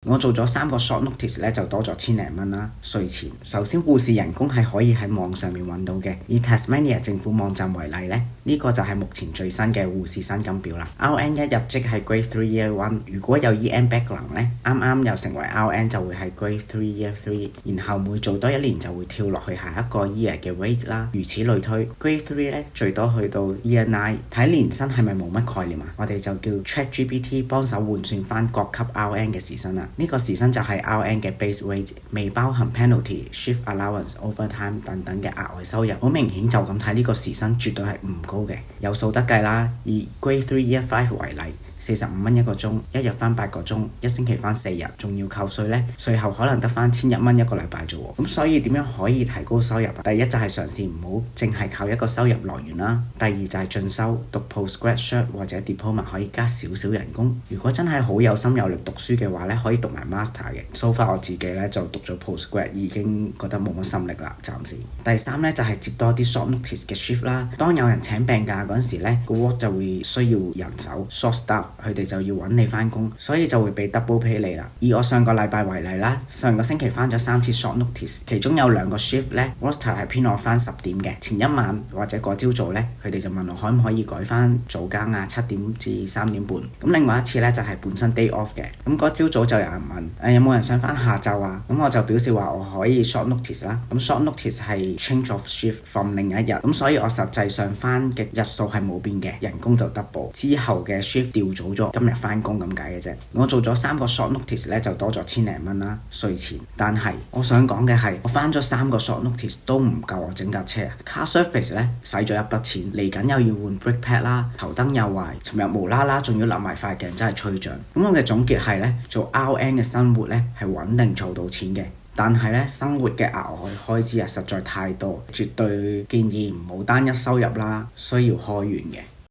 我做咗3個 short notice 咧，就多咗千零蚊啦。稅前，首先護士人工係可以喺網上面揾到嘅，以 Tasmania 政府網站為例咧，呢個就係目前最新嘅護士薪金表啦。RN 一入職係 Grade 3 Year 1，如果有 EM background 咧，啱啱又成為 RN 就會係 Grade 3 Year 3，然後每做多1年就會跳落去下一個 year 嘅 rate 啦，如此類推。Grade 3咧最多去到 Year 9，睇年薪係咪冇乜概念啊？我哋就叫 ChatGPT 幫手換算翻各級 RN 嘅時薪啦。呢個時薪就係 RN 嘅 base rate，未包含 penalty、shift allowance、overtime 等等嘅額外收入。好明顯就咁睇呢個時薪絕對係唔高嘅，有數得計啦。以 Grade 3 Year 5為例，45蚊一個鐘，一日翻8個鐘，一星期翻4日，仲要扣稅呢，稅後可能得翻1100蚊一個禮拜啫喎。咁所以點樣可以提高收入啊？第一就係嘗試唔好淨係靠一個收入來源啦。第二就係進修，讀 postgrad cert 或者 diploma 可以加少少人工。如果真係好有心有力讀書嘅話呢，可以讀埋 master 嘅。So far 我自己呢就讀咗 postgrad， 已經覺得冇乜心力啦，暫時。第三呢就係接多啲 short notice 嘅 shift 啦。當有人請病假嗰陣時呢，個 ward 就會需要人手 short staff，佢哋就要揾你翻工，所以就會俾 double pay 你啦。以我上個禮拜為例啦，上個星期翻咗3次 short notice， 其中有2個 shift 咧 roster 係編我翻10點嘅，前一晚或者嗰朝早咧，佢哋就問我可唔可以改翻早更啊，7點至3點半。咁另外一次咧就係本身 day off 嘅，咁嗰朝早就有人問有冇人想翻下晝啊？咁我就表示話我可以 short notice 啦。咁 short notice 係 change of shift from 另一日，咁所以我實際上翻嘅日數係冇變嘅，人工就 double， 之後嘅 shift 調早咗，今日翻工咁解嘅啫。我做咗3個 short notice 咧，就多咗千零蚊啦，稅前。但係我想講嘅係，我翻咗3個 short notice 都唔夠我整架車啊。car service 咧使咗一筆錢，嚟緊又要換 brake pad 啦，頭燈又壞，尋日無啦啦仲要立埋塊鏡，真係吹脹。咁我嘅總結係咧，做 RN 嘅生活咧係穩定儲到錢嘅，但係咧生活嘅額外開支實在太多，絕對建議唔好單一收入啦，需要開源嘅。